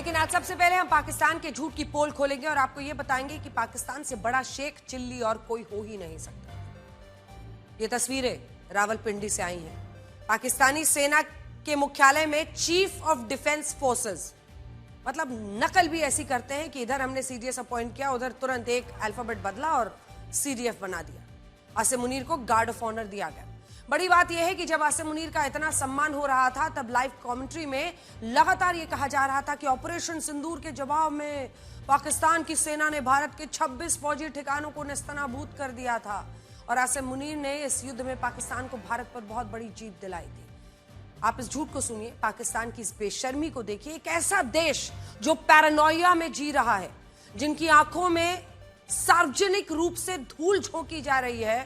लेकिन आज सबसे पहले हम पाकिस्तान के झूठ की पोल खोलेंगे और आपको यह बताएंगे कि पाकिस्तान से बड़ा शेख चिल्ली और कोई हो ही नहीं सकता। ये तस्वीरें रावलपिंडी से आई हैं। पाकिस्तानी सेना के मुख्यालय में चीफ ऑफ डिफेंस फोर्सेस, मतलब नकल भी ऐसी करते हैं कि इधर हमने सीडीएस अपॉइंट किया, उधर तुरंत एक अल्फाबेट बदला और सीडीएफ बना दिया। आसिम मुनीर को गार्ड ऑफ ऑनर दिया गया। बड़ी बात यह है कि जब आसिम मुनीर का इतना सम्मान हो रहा था, तब लाइव कमेंट्री में लगातार यह कहा जा रहा था कि ऑपरेशन सिंदूर के जवाब में पाकिस्तान की सेना ने भारत के 26 फौजी ठिकानों को नेस्तनाबूद कर दिया था और आसिम मुनीर ने इस युद्ध में पाकिस्तान को भारत पर बहुत बड़ी जीत दिलाई थी। आप इस झूठ को सुनिए, पाकिस्तान की इस बेशर्मी को देखिए। एक ऐसा देश जो पैरानोया में जी रहा है, जिनकी आंखों में सार्वजनिक रूप से धूल झोंकी जा रही है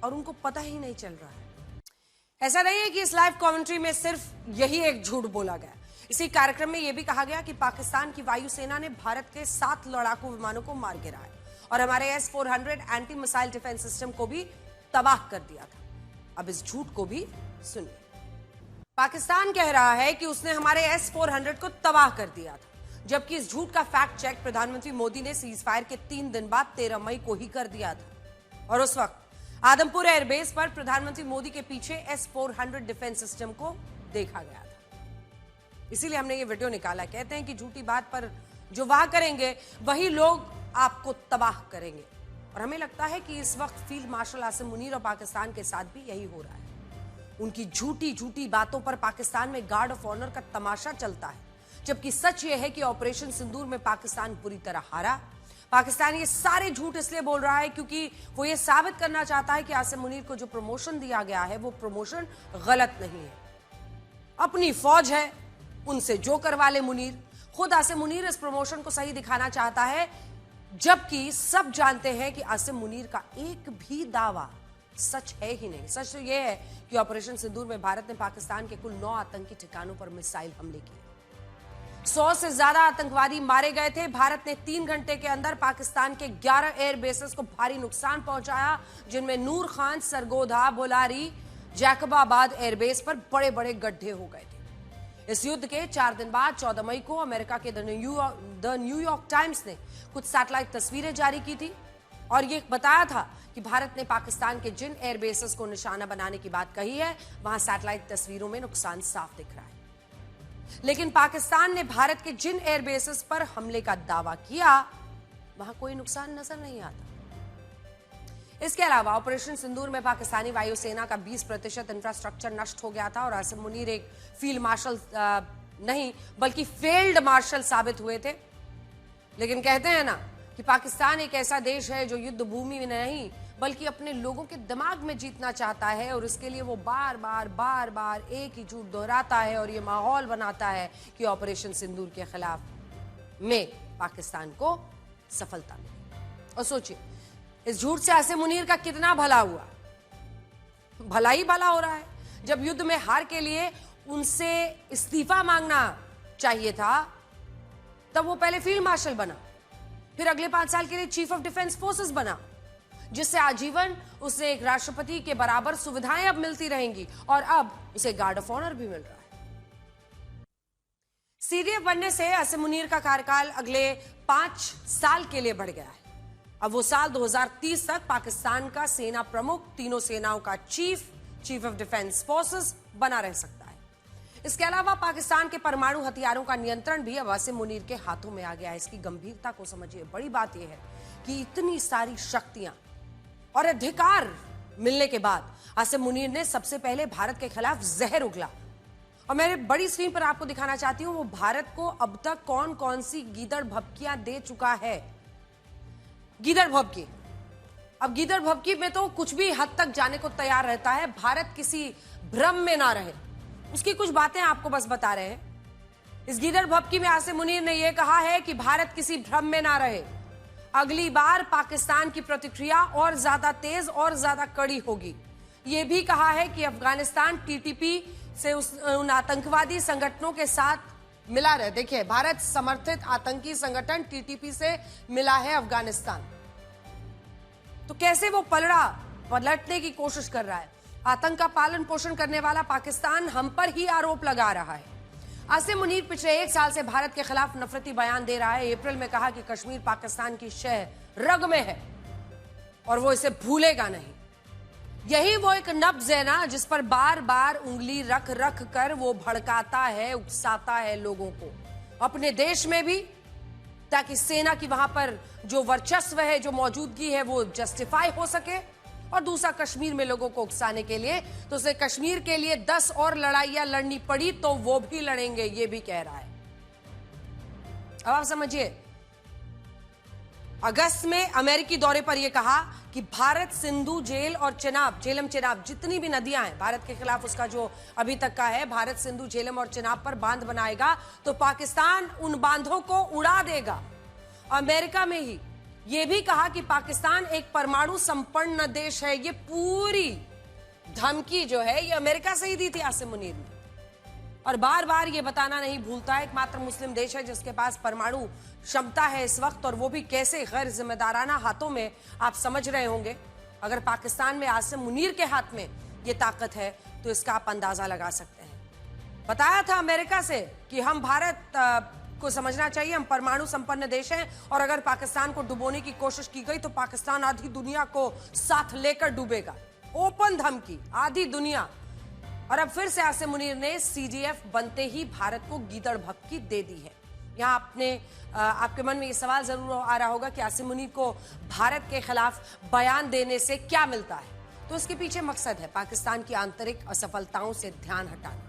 और उनको पता ही नहीं चल रहा है। ऐसा नहीं है कि इस लाइव कमेंट्री में सिर्फ यही एक झूठ बोला गया। इसी कार्यक्रम में यह भी कहा गया कि पाकिस्तान की वायुसेना ने भारत के 7 लड़ाकू विमानों को मार गिराया और हमारे S-400 anti missile defence system को भी तबाह कर दिया था। अब इस झूठ को भी सुनिए। पाकिस्तान कह रहा है कि उसने हमारे S-400 को तबाह कर दिया था, जबकि इस झूठ का फैक्ट चेक प्रधानमंत्री मोदी ने सीज फायर के 3 दिन बाद 13 मई को ही कर दिया था और उस वक्त आदमपुर एयरबेस पर प्रधानमंत्री मोदी के पीछे S-400 डिफेंस सिस्टम को देखा गया था। इसीलिए हमने ये वीडियो निकाला। कहते हैं कि झूठी बात पर जो वाह करेंगे वही लोग आपको तबाह करेंगे और हमें लगता है कि इस वक्त फील्ड मार्शल आसिम मुनीर और पाकिस्तान के साथ भी यही हो रहा है। उनकी झूठी बातों पर पाकिस्तान में गार्ड ऑफ ऑनर का तमाशा चलता है, जबकि सच यह है कि ऑपरेशन सिंदूर में पाकिस्तान बुरी तरह हारा। पाकिस्तान ये सारे झूठ इसलिए बोल रहा है क्योंकि वो ये साबित करना चाहता है कि आसिम मुनीर को जो प्रमोशन दिया गया है वो प्रमोशन गलत नहीं है। अपनी फौज है, उनसे जो करवा ले मुनीर। खुद आसिम मुनीर इस प्रमोशन को सही दिखाना चाहता है, जबकि सब जानते हैं कि आसिम मुनीर का एक भी दावा सच है ही नहीं। सच तो यह है कि ऑपरेशन सिंदूर में भारत ने पाकिस्तान के कुल 9 आतंकी ठिकानों पर मिसाइल हमले किए। 100 से ज्यादा आतंकवादी मारे गए थे। भारत ने 3 घंटे के अंदर पाकिस्तान के 11 एयर बेसेस को भारी नुकसान पहुंचाया, जिनमें नूर खान, सरगोधा, बोलारी, जैकबाबाद एयरबेस पर बड़े बड़े गड्ढे हो गए थे। इस युद्ध के 4 दिन बाद 14 मई को अमेरिका के द न्यूयॉर्क टाइम्स ने कुछ सैटेलाइट तस्वीरें जारी की थी और यह बताया था कि भारत ने पाकिस्तान के जिन एयरबेसेस को निशाना बनाने की बात कही है, वहां सैटेलाइट तस्वीरों में नुकसान साफ दिख रहा है। लेकिन पाकिस्तान ने भारत के जिन एयरबेसेस पर हमले का दावा किया, वहां कोई नुकसान नजर नहीं आता। इसके अलावा ऑपरेशन सिंदूर में पाकिस्तानी वायुसेना का 20% इंफ्रास्ट्रक्चर नष्ट हो गया था और आसिम मुनीर एक फील्ड मार्शल नहीं बल्कि फील्ड मार्शल साबित हुए थे। लेकिन कहते हैं ना कि पाकिस्तान एक ऐसा देश है जो युद्ध भूमि में नहीं बल्कि अपने लोगों के दिमाग में जीतना चाहता है और इसके लिए वो बार बार एक ही झूठ दोहराता है और ये माहौल बनाता है कि ऑपरेशन सिंदूर के खिलाफ में पाकिस्तान को सफलता मिली। और सोचिए, इस झूठ से आसिम मुनीर का कितना भला हुआ। भला ही भला हो रहा है। जब युद्ध में हार के लिए उनसे इस्तीफा मांगना चाहिए था, तब वो पहले फील्ड मार्शल बना, फिर अगले 5 साल के लिए चीफ ऑफ डिफेंस फोर्सेस बना, जिससे आजीवन उसे एक राष्ट्रपति के बराबर सुविधाएं अब मिलती रहेंगी और अब उसे गार्ड ऑफ ऑनर भी मिल रहा है। सीडीएफ बनने से आसिम मुनीर का कार्यकाल अगले 5 साल के लिए बढ़ गया है। अब वो साल 2030 तक पाकिस्तान का सेना प्रमुख, तीनों सेनाओं का चीफ ऑफ डिफेंस फोर्सेस बना रह सकता है। इसके अलावा पाकिस्तान के परमाणु हथियारों का नियंत्रण भी अब आसिम मुनीर के हाथों में आ गया है। इसकी गंभीरता को समझिए। बड़ी बात यह है कि इतनी सारी शक्तियां और अधिकार मिलने के बाद आसिम मुनीर ने सबसे पहले भारत के खिलाफ जहर उगला और मैं बड़ी स्क्रीन पर आपको दिखाना चाहती हूं वो भारत को अब तक कौन कौन सी गीदड़ भभकियां दे चुका है। गीदड़ भभकी, अब गीदड़ भभकी में तो कुछ भी हद तक जाने को तैयार रहता है। भारत किसी भ्रम में ना रहे, उसकी कुछ बातें आपको बस बता रहे हैं। इस गीदड़ भभकी में आसिम मुनीर ने यह कहा है कि भारत किसी भ्रम में ना रहे। अगली बार पाकिस्तान की प्रतिक्रिया और ज्यादा तेज और ज्यादा कड़ी होगी। यह भी कहा है कि अफगानिस्तान टीटीपी से उन आतंकवादी संगठनों के साथ मिला रहे। देखिए, भारत समर्थित आतंकी संगठन टीटीपी से मिला है अफगानिस्तान, तो कैसे वो पलटने की कोशिश कर रहा है। आतंक का पालन पोषण करने वाला पाकिस्तान हम पर ही आरोप लगा रहा है। आसिम मुनीर पिछले 1 साल से भारत के खिलाफ नफरती बयान दे रहा है। अप्रैल में कहा कि कश्मीर पाकिस्तान की शह रग में है और वो इसे भूलेगा नहीं। यही वो एक नब्ज है ना जिस पर बार बार उंगली रख रख कर वो भड़काता है, उकसाता है लोगों को अपने देश में भी, ताकि सेना की वहां पर जो वर्चस्व है, जो मौजूदगी है, वो जस्टिफाई हो सके। और दूसरा, कश्मीर में लोगों को उकसाने के लिए तो उसे कश्मीर के लिए 10 और लड़ाइयां लड़नी पड़ी तो वो भी लड़ेंगे, ये भी कह रहा है। अब आप समझिए, अगस्त में अमेरिकी दौरे पर यह कहा कि भारत सिंधु जेल और चेनाब, झेलम चेनाब, जितनी भी नदियां हैं भारत के खिलाफ उसका जो अभी तक का है, भारत सिंधु झेलम और चेनाब पर बांध बनाएगा तो पाकिस्तान उन बांधों को उड़ा देगा। अमेरिका में ही यह भी कहा कि पाकिस्तान एक परमाणु संपन्न देश है। ये पूरी धमकी जो है ये अमेरिका से ही दी थी आसिम मुनीर ने। और बार बार ये बताना नहीं भूलता, एकमात्र मुस्लिम देश है जिसके पास परमाणु क्षमता है इस वक्त, और वो भी कैसे गैर जिम्मेदाराना हाथों में। आप समझ रहे होंगे, अगर पाकिस्तान में आसिम मुनीर के हाथ में ये ताकत है तो इसका आप अंदाजा लगा सकते हैं। बताया था अमेरिका से कि हम भारत को समझना चाहिए, हम परमाणु संपन्न देश हैं और अगर पाकिस्तान को डुबोने की कोशिश की गई तो पाकिस्तान आधी दुनिया को साथ लेकर डूबेगा। ओपन धमकी, आधी दुनिया। और अब फिर से आसिम मुनीर ने सीडीएफ बनते ही भारत को गीदड़ भपकी दे दी है। यहाँ आपके मन में ये सवाल जरूर आ रहा होगा कि आसिम मुनीर को भारत के खिलाफ बयान देने से क्या मिलता है। तो इसके पीछे मकसद है पाकिस्तान की आंतरिक असफलताओं से ध्यान हटाना।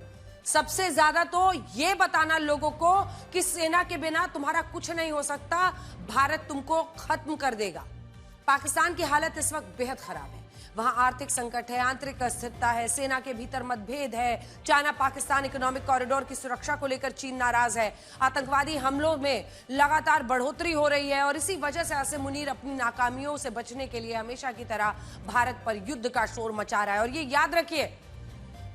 सबसे ज्यादा तो ये बताना लोगों को कि सेना के बिना तुम्हारा कुछ नहीं हो सकता, भारत तुमको खत्म कर देगा। पाकिस्तान की हालत इस वक्त बेहद खराब है। वहां आर्थिक संकट है, आंतरिक अस्थिरता है, सेना के भीतर मतभेद है, चाइना पाकिस्तान इकोनॉमिक कॉरिडोर की सुरक्षा को लेकर चीन नाराज है, आतंकवादी हमलों में लगातार बढ़ोतरी हो रही है। और इसी वजह से आसिम मुनीर अपनी नाकामियों से बचने के लिए हमेशा की तरह भारत पर युद्ध का शोर मचा रहा है। और ये याद रखिए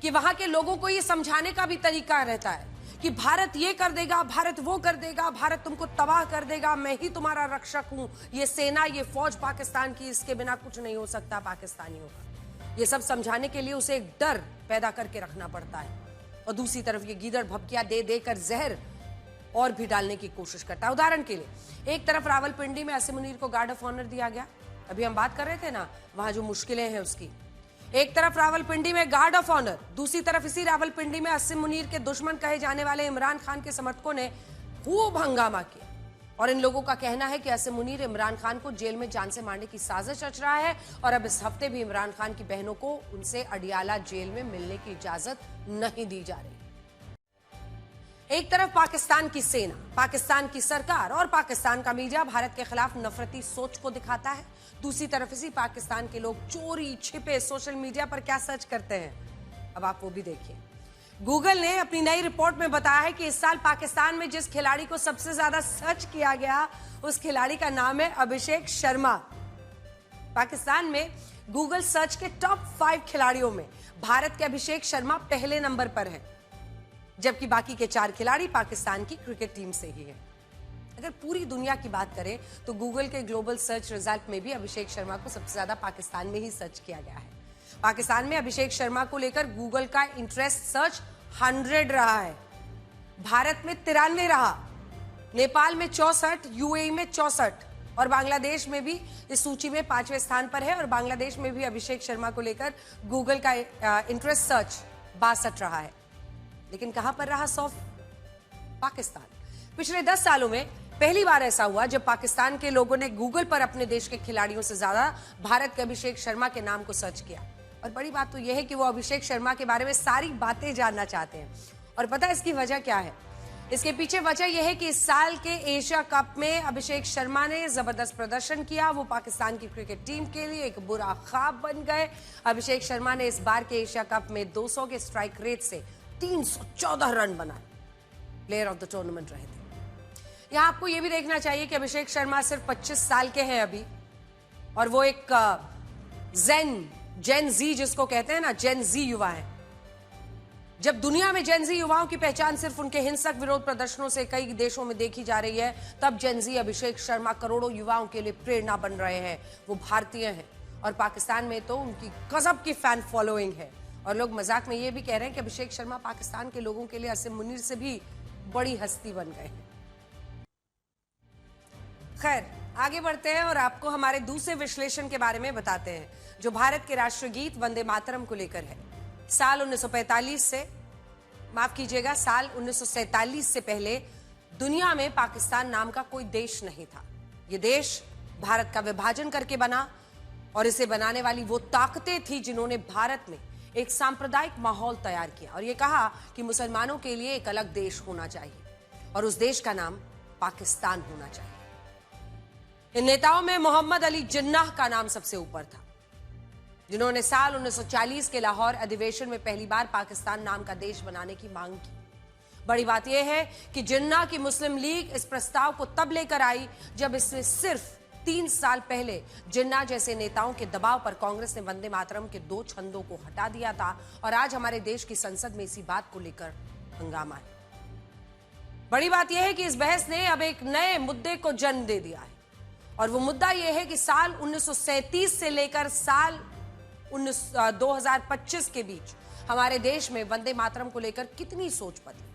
कि वहां के लोगों को ये समझाने का भी तरीका रहता है कि भारत ये कर देगा, भारत वो कर देगा, भारत तुमको तबाह कर देगा, मैं ही तुम्हारा रक्षक हूं। ये सेना, ये फौज पाकिस्तान की, इसके बिना कुछ नहीं हो सकता पाकिस्तानियों का। ये सब समझाने के लिए उसे एक डर पैदा करके रखना पड़ता है। और दूसरी तरफ ये गीदड़ भपकियां दे देकर जहर और भी डालने की कोशिश करता है। उदाहरण के लिए, एक तरफ रावलपिंडी में आसिम मुनीर को गार्ड ऑफ ऑनर दिया गया, अभी हम बात कर रहे थे ना वहां जो मुश्किलें हैं उसकी। एक तरफ रावलपिंडी में गार्ड ऑफ ऑनर, दूसरी तरफ इसी रावलपिंडी में आसिम मुनीर के दुश्मन कहे जाने वाले इमरान खान के समर्थकों ने खूब हंगामा किया। और इन लोगों का कहना है कि आसिम मुनीर इमरान खान को जेल में जान से मारने की साजिश रच रहा है और अब इस हफ्ते भी इमरान खान की बहनों को उनसे अडियाला जेल में मिलने की इजाजत नहीं दी जा रही। एक तरफ पाकिस्तान की सेना, पाकिस्तान की सरकार और पाकिस्तान का मीडिया भारत के खिलाफ नफरती सोच को दिखाता है। दूसरी तरफ इसी पाकिस्तान के लोग चोरी छिपे सोशल मीडिया पर क्या सर्च करते हैं, अब आप वो भी देखिए। गूगल ने अपनी नई रिपोर्ट में बताया है कि इस साल पाकिस्तान में जिस खिलाड़ी को सबसे ज्यादा सर्च किया गया उस खिलाड़ी का नाम है अभिषेक शर्मा। पाकिस्तान में गूगल सर्च के टॉप 5 खिलाड़ियों में भारत के अभिषेक शर्मा पहले नंबर पर है, जबकि बाकी के 4 खिलाड़ी पाकिस्तान की क्रिकेट टीम से ही है। अगर पूरी दुनिया की बात करें तो गूगल के ग्लोबल सर्च रिजल्ट में भी अभिषेक शर्मा को सबसे ज्यादा पाकिस्तान में ही सर्च किया गया है। पाकिस्तान में अभिषेक शर्मा को लेकर गूगल का इंटरेस्ट सर्च 100 रहा है, भारत में 93 रहा, नेपाल में 64, यूएई में 64 और बांग्लादेश में भी इस सूची में 5वें स्थान पर है। और बांग्लादेश में भी अभिषेक शर्मा को लेकर गूगल का इंटरेस्ट सर्च 62 रहा है। लेकिन कहां पर रहा 100? पाकिस्तान। पिछले 10 सालों में पहली बार ऐसा हुआ जब पाकिस्तान के लोगों ने गूगल पर अपने देश के खिलाड़ियों से ज्यादा भारत के अभिषेक शर्मा के नाम को सर्च किया। और बड़ी बात तो यह है कि वो अभिषेक शर्मा के बारे में सारी बातें जानना चाहते हैं। और पता है इसकी वजह क्या है? इसके पीछे वजह यह है कि इस साल के एशिया कप में अभिषेक शर्मा ने जबरदस्त प्रदर्शन किया। वो पाकिस्तान की क्रिकेट टीम के लिए एक बुरा ख्वाब बन गए। अभिषेक शर्मा ने इस बार के एशिया कप में 200 के स्ट्राइक रेट से 314 रन बनाए, प्लेयर ऑफ द टूर्नामेंट रहे थे। यहां आपको यह भी देखना चाहिए कि अभिषेक शर्मा सिर्फ 25 साल के हैं अभी, और वो एक जेन जी जिसको कहते हैं ना, जेन जी युवा है। जब दुनिया में जेन जी युवाओं की पहचान सिर्फ उनके हिंसक विरोध प्रदर्शनों से कई देशों में देखी जा रही है, तब जेन जी अभिषेक शर्मा करोड़ों युवाओं के लिए प्रेरणा बन रहे हैं। वो भारतीय हैं और पाकिस्तान में तो उनकी गजब की फैन फॉलोइंग है। और लोग मजाक में ये भी कह रहे हैं कि अभिषेक शर्मा पाकिस्तान के लोगों के लिए असीम मुनीर से भी बड़ी हस्ती बन गए हैं। खैर, आगे बढ़ते हैं और आपको हमारे दूसरे विश्लेषण के बारे में बताते हैं, जो भारत के राष्ट्रगीत वंदे मातरम को लेकर है। साल 1945 से, माफ कीजिएगा, साल 1947 से पहले दुनिया में पाकिस्तान नाम का कोई देश नहीं था। यह देश भारत का विभाजन करके बना और इसे बनाने वाली वो ताकतें थी जिन्होंने भारत में एक सांप्रदायिक माहौल तैयार किया और यह कहा कि मुसलमानों के लिए एक अलग देश होना चाहिए और उस देश का नाम पाकिस्तान होना चाहिए। इन नेताओं में मोहम्मद अली जिन्नाह का नाम सबसे ऊपर था, जिन्होंने साल 1940 के लाहौर अधिवेशन में पहली बार पाकिस्तान नाम का देश बनाने की मांग की। बड़ी बात यह है कि जिन्नाह की मुस्लिम लीग इस प्रस्ताव को तब लेकर आई जब इसमें सिर्फ 3 साल पहले जिन्नाह जैसे नेताओं के दबाव पर कांग्रेस ने वंदे मातरम के 2 छंदों को हटा दिया था और आज हमारे देश की संसद में इसी बात को लेकर हंगामा है। बड़ी बात यह है कि इस बहस ने अब एक नए मुद्दे को जन्म दे दिया है और वो मुद्दा यह है कि साल 1937 से लेकर साल 2025 के बीच हमारे देश में वंदे मातरम को लेकर कितनी सोच बदली।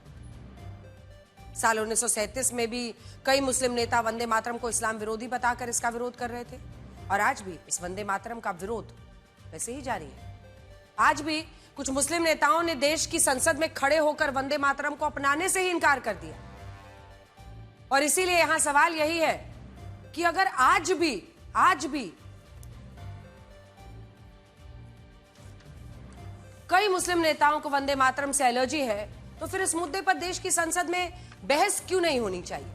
साल 1937 में भी कई मुस्लिम नेता वंदे मातरम को इस्लाम विरोधी बताकर इसका विरोध कर रहे थे और आज भी इस वंदे मातरम का विरोध वैसे ही जारी है। आज भी कुछ मुस्लिम नेताओं ने देश की संसद में खड़े होकर वंदे मातरम को अपनाने से ही इनकार कर दिया और इसीलिए यहां सवाल यही है कि अगर आज भी कई मुस्लिम नेताओं को वंदे मातरम से एलर्जी है तो फिर इस मुद्दे पर देश की संसद में बहस क्यों नहीं होनी चाहिए?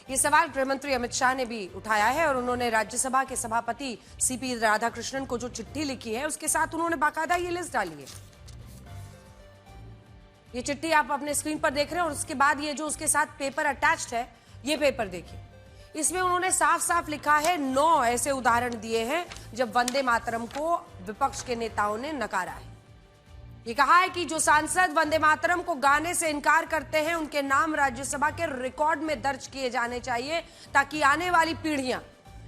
यह सवाल गृहमंत्री अमित शाह ने भी उठाया है और उन्होंने राज्यसभा के सभापति सीपी राधाकृष्णन को जो चिट्ठी लिखी है उसके साथ उन्होंने बाकायदा ये लिस्ट डाली है। ये चिट्ठी आप अपने स्क्रीन पर देख रहे हैं और उसके बाद ये जो उसके साथ पेपर अटैच्ड है, ये पेपर देखिए। इसमें उन्होंने साफ साफ लिखा है 9 ऐसे उदाहरण दिए हैं जब वंदे मातरम को विपक्ष के नेताओं ने नकारा है। ये कहा है कि जो सांसद वंदे मातरम को गाने से इनकार करते हैं उनके नाम राज्यसभा के रिकॉर्ड में दर्ज किए जाने चाहिए ताकि आने वाली पीढ़ियां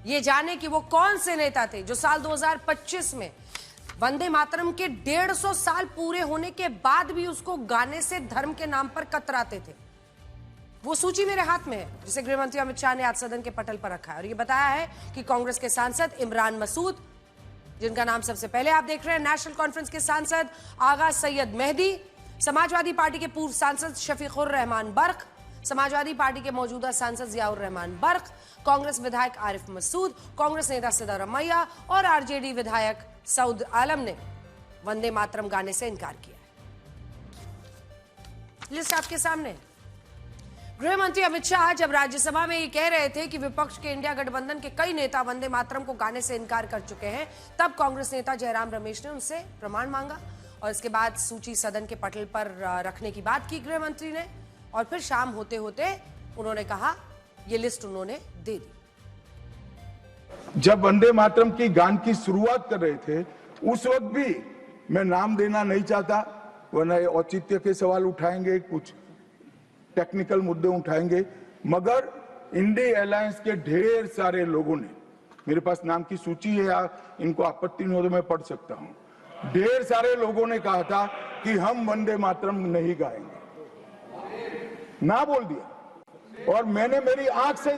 ये जाने कि वो कौन से नेता थे जो साल 2025 में वंदे मातरम के 150 साल पूरे होने के बाद भी उसको गाने से धर्म के नाम पर कतराते थे। वो सूची मेरे हाथ में है जिसे गृहमंत्री अमित शाह ने आज सदन के पटल पर रखा है और ये बताया है कि कांग्रेस के सांसद इमरान मसूद, जिनका नाम सबसे पहले आप देख रहे हैं, नेशनल कॉन्फ्रेंस के सांसद आगा सैयद मेहदी, समाजवादी पार्टी के पूर्व सांसद शफीकुर रहमान बर्क, समाजवादी पार्टी के मौजूदा सांसद जियाउर रहमान बर्क, कांग्रेस विधायक आरिफ मसूद, कांग्रेस नेता सिद्धारमैया और आरजेडी विधायक सऊद आलम ने वंदे मातरम गाने से इनकार किया है। लिस्ट आपके सामने है। गृह मंत्री अमित शाह जब राज्यसभा में ये कह रहे थे कि विपक्ष के इंडिया गठबंधन के कई नेता वंदे मातरम को गाने से इनकार कर चुके हैं, तब कांग्रेस नेता जयराम रमेश ने उनसे प्रमाण मांगा और इसके बाद सूची सदन के पटल पर रखने की बात की गृह मंत्री ने और फिर शाम होते होते उन्होंने कहा ये लिस्ट उन्होंने दे दी। जब वंदे मातरम की गान की शुरुआत कर रहे थे उस वक्त भी मैं नाम देना नहीं चाहता, वरना औचित्य के सवाल उठाएंगे, कुछ टेक्निकल मुद्दे उठाएंगे, मगर इंडिया अलायंस के ढेर सारे लोगों ने, मेरे पास नाम की सूची है, इनको आपत्ति नहीं हो तो मैं पढ़ सकता हूं, ढेर सारे लोगों ने कहा था कि हम वंदे मातरम नहीं गाएंगे, ना बोल दिया। और मैंने मेरी आंख से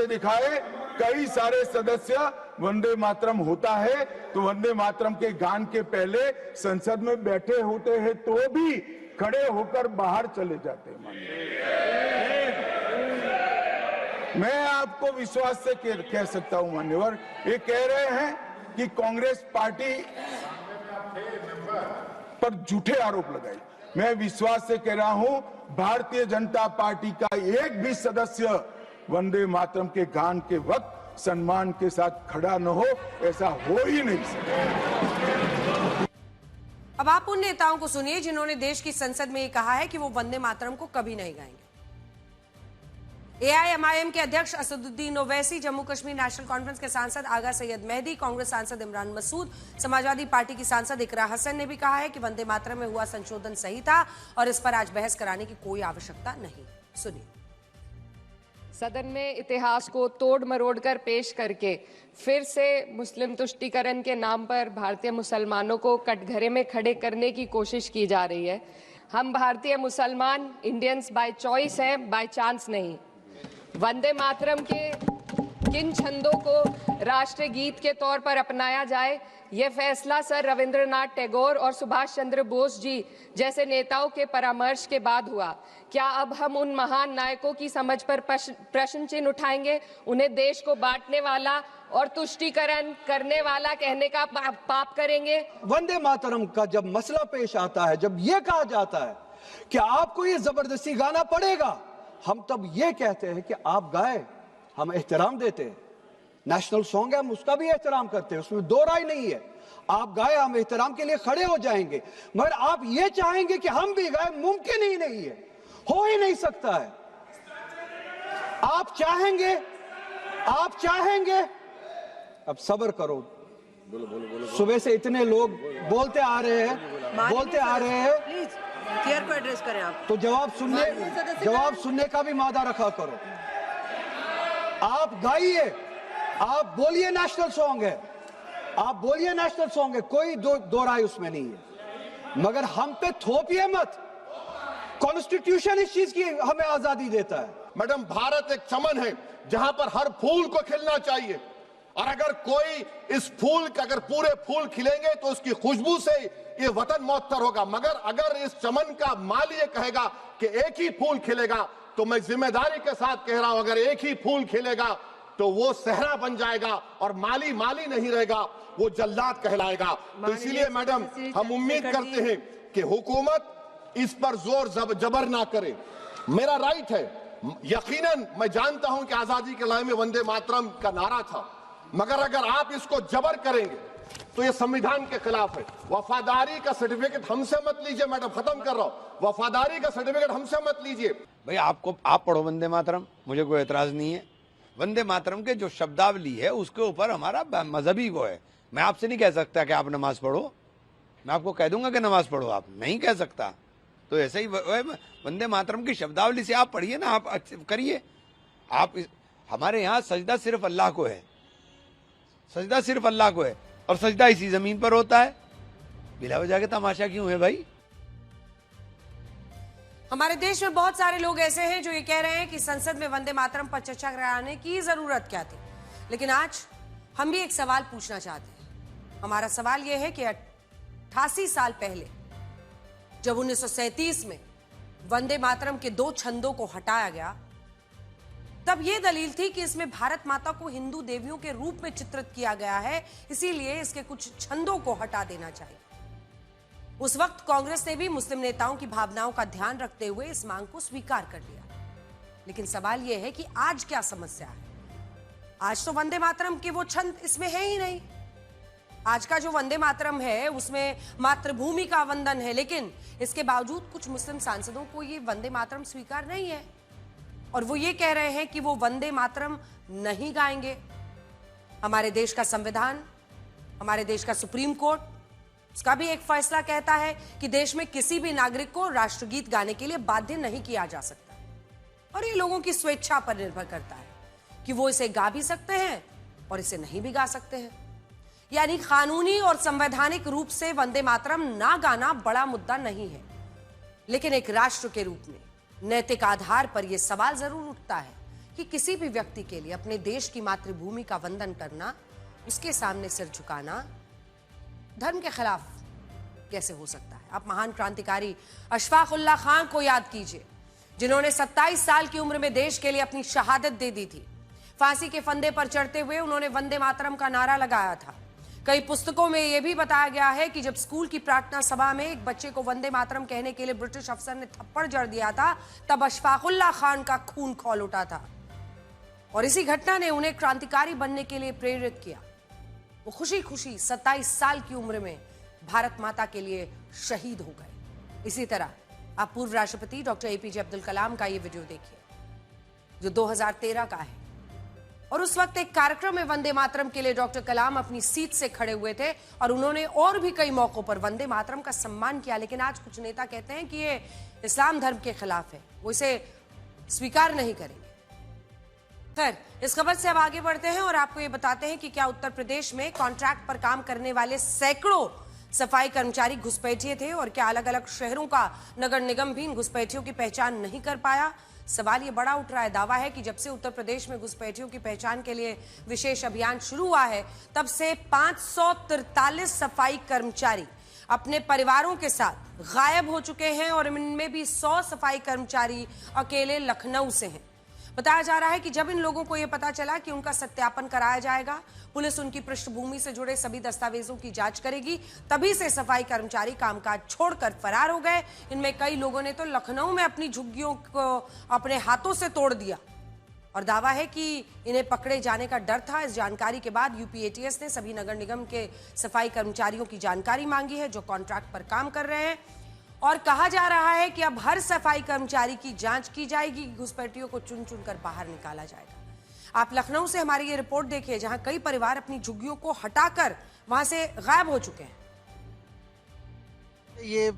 देखा है, कई सारे सदस्य वंदे मातरम होता है तो वंदे मातरम के गान के पहले संसद में बैठे होते हैं तो भी खड़े होकर बाहर चले जाते हैं। मैं आपको विश्वास से कह सकता हूं मान्यवर, ये कह रहे हैं कि कांग्रेस पार्टी पर झूठे आरोप लगाए। मैं विश्वास से कह रहा हूं, भारतीय जनता पार्टी का एक भी सदस्य वंदे मातरम के गान के वक्त सम्मान के साथ खड़ा न हो, ऐसा हो ही नहीं सकता। अब आप उन नेताओं को सुनिए जिन्होंने देश की संसद में ये कहा है कि वो वंदे मातरम को कभी नहीं गाएंगे। एआईएमआईएम के अध्यक्ष असदुद्दीन ओवैसी, जम्मू कश्मीर नेशनल कॉन्फ्रेंस के सांसद आगा सैयद मेहदी, कांग्रेस सांसद इमरान मसूद, समाजवादी पार्टी की सांसद इकरा हसन ने भी कहा है कि वंदे मातरम में हुआ संशोधन सही था और इस पर आज बहस कराने की कोई आवश्यकता नहीं। सुनिए। सदन में इतिहास को तोड़ मरोड़ कर पेश करके फिर से मुस्लिम तुष्टीकरण के नाम पर भारतीय मुसलमानों को कटघरे में खड़े करने की कोशिश की जा रही है। हम भारतीय मुसलमान इंडियंस बाय चॉइस हैं, बाय चांस नहीं। वंदे मातरम के किन छंदों को राष्ट्रगीत के तौर पर अपनाया जाए, ये फैसला सर रविंद्रनाथ टैगोर और सुभाष चंद्र बोस जी जैसे नेताओं के परामर्श के बाद हुआ। क्या अब हम उन महान नायकों की समझ पर प्रश्न चिन्ह उठाएंगे? उन्हें देश को बांटने वाला और तुष्टीकरण करने वाला कहने का पाप करेंगे? वंदे मातरम का जब मसला पेश आता है, जब यह कहा जाता है कि आपको ये जबरदस्ती गाना पड़ेगा, हम तब ये कहते हैं कि आप गाए, हम एहतराम देते हैं। नेशनल सॉन्ग है, हम उसका भी एहतराम करते हैं, उसमें दो राय नहीं है। आप गाए, हम एहतराम के लिए खड़े हो जाएंगे, मगर आप ये चाहेंगे कि हम भी गाए, मुमकिन ही नहीं है, हो ही नहीं सकता है। आप चाहेंगे, अब सब्र करो। सुबह से इतने लोग बोलते आ रहे हैं। प्लीज चेयर को एड्रेस करें आप। तो जवाब सुनने का भी मादा रखा करो। आप गाइए, आप बोलिए नेशनल सॉन्ग है, कोई दो राय उसमें नहीं है, मगर हम पे थोपिए मत। कॉन्स्टिट्यूशन इस चीज की हमें आजादी देता है। मैडम, भारत एक चमन है जहां पर हर फूल को खिलना चाहिए, और अगर कोई इस फूल के अगर पूरे फूल खिलेंगे तो उसकी खुशबू से ये वतन मौतर होगा। मगर अगर इस चमन का माली ये कहेगा कि एक ही फूल खिलेगा, तो मैं जिम्मेदारी के साथ कह रहा हूं, अगर एक ही फूल खिलेगा तो वो सहरा बन जाएगा और माली नहीं रहेगा, वो जल्लाद कहलाएगा। तो इसीलिए मैडम, हम उम्मीद करते हैं कि हुकूमत इस पर जोर जबर ना करे। मेरा राइट है, यकीनन मैं जानता हूं कि आजादी के लड़ाई में वंदे मातरम का नारा था, मगर अगर आप इसको जबर करेंगे तो ये संविधान के खिलाफ है। वफादारी का सर्टिफिकेट हमसे मत लीजिए। मैडम, खत्म कर रहा हूं, वफादारी का सर्टिफिकेट हमसे मत लीजिए। भाई आप पढ़ो वंदे मातरम, मुझे कोई एतराज नहीं है। वंदे मातरम के जो शब्दावली है उसके ऊपर हमारा मजहबी वो है। मैं आपसे नहीं कह सकता कि आप नमाज पढ़ो, मैं आपको कह दूंगा कि नमाज पढ़ो, आप नहीं कह सकता। तो ऐसे ही वंदे मातरम की शब्दावली से आप पढ़िए ना, आप करिए। हमारे यहाँ सजदा सिर्फ अल्लाह को है, सजदा सिर्फ अल्लाह को है, और सजदा इसी जमीन पर होता है। बिला वजह के तमाशा क्यों है भाई? हमारे देश में बहुत सारे लोग ऐसे हैं जो ये कह रहे हैं कि संसद में वंदे मातरम पर चर्चा कराने की जरूरत क्या थी। लेकिन आज हम भी एक सवाल पूछना चाहते हैं। हमारा सवाल यह है कि 88 साल पहले जब 1937 में वंदे मातरम के 2 छंदों को हटाया गया, तब यह दलील थी कि इसमें भारत माता को हिंदू देवियों के रूप में चित्रित किया गया है, इसीलिए इसके कुछ छंदों को हटा देना चाहिए। उस वक्त कांग्रेस ने भी मुस्लिम नेताओं की भावनाओं का ध्यान रखते हुए इस मांग को स्वीकार कर लिया। लेकिन सवाल यह है कि आज क्या समस्या है? आज तो वंदे मातरम के वो छंद इसमें है ही नहीं। आज का जो वंदे मातरम है उसमें मातृभूमि का वंदन है, लेकिन इसके बावजूद कुछ मुस्लिम सांसदों को ये वंदे मातरम स्वीकार नहीं है, और वो ये कह रहे हैं कि वो वंदे मातरम नहीं गाएंगे। हमारे देश का संविधान, हमारे देश का सुप्रीम कोर्ट, उसका भी एक फैसला कहता है कि देश में किसी भी नागरिक को राष्ट्रगीत गाने के लिए बाध्य नहीं किया जा सकता, और ये लोगों की स्वेच्छा पर निर्भर करता है कि वो इसे गा भी सकते हैं और इसे नहीं भी गा सकते हैं। यानी कानूनी और संवैधानिक रूप से वंदे मातरम ना गाना बड़ा मुद्दा नहीं है, लेकिन एक राष्ट्र के रूप में नैतिक आधार पर यह सवाल जरूर उठता है कि किसी भी व्यक्ति के लिए अपने देश की मातृभूमि का वंदन करना, उसके सामने सिर झुकाना धर्म के खिलाफ कैसे हो सकता है? आप महान क्रांतिकारी अशफाक उल्लाह खान को याद कीजिए, जिन्होंने 27 साल की उम्र में देश के लिए अपनी शहादत दे दी थी। फांसी के फंदे पर चढ़ते हुए उन्होंने वंदे मातरम का नारा लगाया था। कई पुस्तकों में यह भी बताया गया है कि जब स्कूल की प्रार्थना सभा में एक बच्चे को वंदे मातरम कहने के लिए ब्रिटिश अफसर ने थप्पड़ जड़ दिया था, तब अशफाक उल्लाह खान का खून खौल उठा था, और इसी घटना ने उन्हें क्रांतिकारी बनने के लिए प्रेरित किया। वो खुशी खुशी 27 साल की उम्र में भारत माता के लिए शहीद हो गए। इसी तरह आप पूर्व राष्ट्रपति डॉक्टर एपीजे अब्दुल कलाम का ये वीडियो देखिए, जो 2013 का है, और उस वक्त एक कार्यक्रम में वंदे मातरम के लिए डॉक्टर कलाम अपनी सीट से खड़े हुए थे, और उन्होंने और भी कई मौकों पर वंदे मातरम का सम्मान किया। लेकिन आज कुछ नेता कहते हैं कि ये इस्लाम धर्म के खिलाफ है, वो इसे स्वीकार नहीं करेंगे। खैर, इस खबर से अब आगे बढ़ते हैं और आपको ये बताते हैं कि क्या उत्तर प्रदेश में कॉन्ट्रैक्ट पर काम करने वाले सैकड़ों सफाई कर्मचारी घुसपैठिए थे और क्या अलग अलग शहरों का नगर निगम भी इन घुसपैठियों की पहचान नहीं कर पाया। सवाल ये बड़ा उठ रहा है। दावा है कि जब से उत्तर प्रदेश में घुसपैठियों की पहचान के लिए विशेष अभियान शुरू हुआ है, तब से 543 सफाई कर्मचारी अपने परिवारों के साथ गायब हो चुके हैं और इनमें भी 100 सफाई कर्मचारी अकेले लखनऊ से हैं। बताया जा रहा है कि जब इन लोगों को यह पता चला कि उनका सत्यापन कराया जाएगा, पुलिस उनकी पृष्ठभूमि से जुड़े सभी दस्तावेजों की जांच करेगी, तभी से सफाई कर्मचारी कामकाज छोड़कर फरार हो गए। इनमें कई लोगों ने तो लखनऊ में अपनी झुग्गियों को अपने हाथों से तोड़ दिया और दावा है कि इन्हें पकड़े जाने का डर था। इस जानकारी के बाद यूपी एटीएस ने सभी नगर निगम के सफाई कर्मचारियों की जानकारी मांगी है जो कॉन्ट्रैक्ट पर काम कर रहे हैं और कहा जा रहा है कि अब हर सफाई कर्मचारी की जांच की जाएगी, घुसपैठियों को चुन चुन कर बाहर निकाला जाएगा। आप लखनऊ से हमारी ये रिपोर्ट देखिए, जहां कई परिवार अपनी झुग्गियों को हटाकर वहां से गायब हो चुके हैं। ये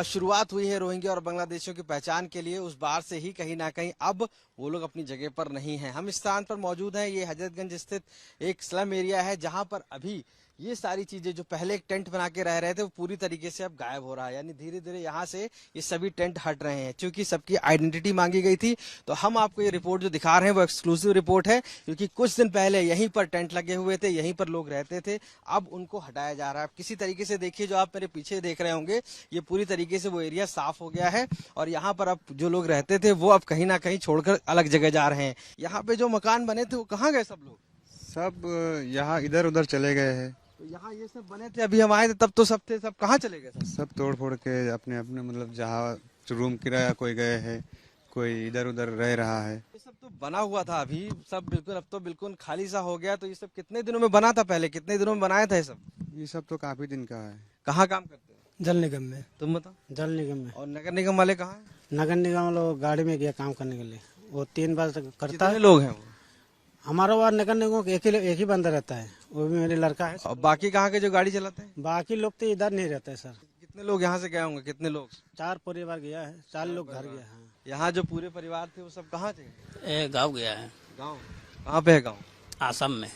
शुरुआत हुई है रोहिंग्या और बांग्लादेशियों की पहचान के लिए, उस बार से ही कहीं ना कहीं अब वो लोग अपनी जगह पर नहीं हैं। हम इस स्थान पर मौजूद हैं, ये हजरतगंज स्थित एक स्लम एरिया है जहां पर अभी ये सारी चीजें जो पहले एक टेंट बना के रह रहे थे वो पूरी तरीके से अब गायब हो रहा है। यानी धीरे धीरे यहाँ से ये सभी टेंट हट रहे हैं। क्योंकि सबकी आइडेंटिटी मांगी गई थी, तो हम आपको ये रिपोर्ट जो दिखा रहे हैं वो एक्सक्लूसिव रिपोर्ट है, क्योंकि कुछ दिन पहले यहीं पर टेंट लगे हुए थे, यहीं पर लोग रहते थे, अब उनको हटाया जा रहा है। किसी तरीके से देखिए, जो आप मेरे पीछे देख रहे होंगे, ये पूरी तरीके से वो एरिया साफ हो गया है और यहाँ पर अब जो लोग रहते थे वो अब कहीं ना कहीं छोड़कर अलग जगह जा रहे हैं। यहाँ पे जो मकान बने थे वो कहाँ गए सब लोग? सब यहाँ इधर उधर चले गए हैं। तो यहाँ ये सब बने थे, अभी हम आए थे तब तो सब थे, सब कहाँ चले गए? सब तोड़ फोड़ के अपने अपने मतलब जहाँ रूम किराया कोई गए है, कोई इधर उधर रह रहा है। ये सब तो बना हुआ था, अभी सब बिल्कुल अब तो बिल्कुल खाली सा हो गया। तो ये सब कितने दिनों में बना था? पहले कितने दिनों में बनाया था ये सब? ये सब तो काफी दिन का है। कहाँ काम करते हैं? जल निगम में। तुम बताओ। जल निगम में। और नगर निगम वाले कहाँ हैं? नगर निगम लोग गाड़ी में गया काम करने के लिए, वो 3 बार तक करता है। लोग हैं वो? हमारा वहाँ नगर निगम एक ही बंदा रहता है, वो भी मेरे लड़का है। और बाकी कहाँ के जो गाड़ी चलाते हैं? बाकी लोग तो इधर नहीं रहते सर। कितने लोग यहाँ से गए होंगे? कितने लोग? 4 परिवार गया है, 4 लोग घर गया है। यहाँ जो पूरे परिवार थे वो सब कहाँ थे? गाँव गया है। गाँव कहाँ पे है? गाँव आसम में।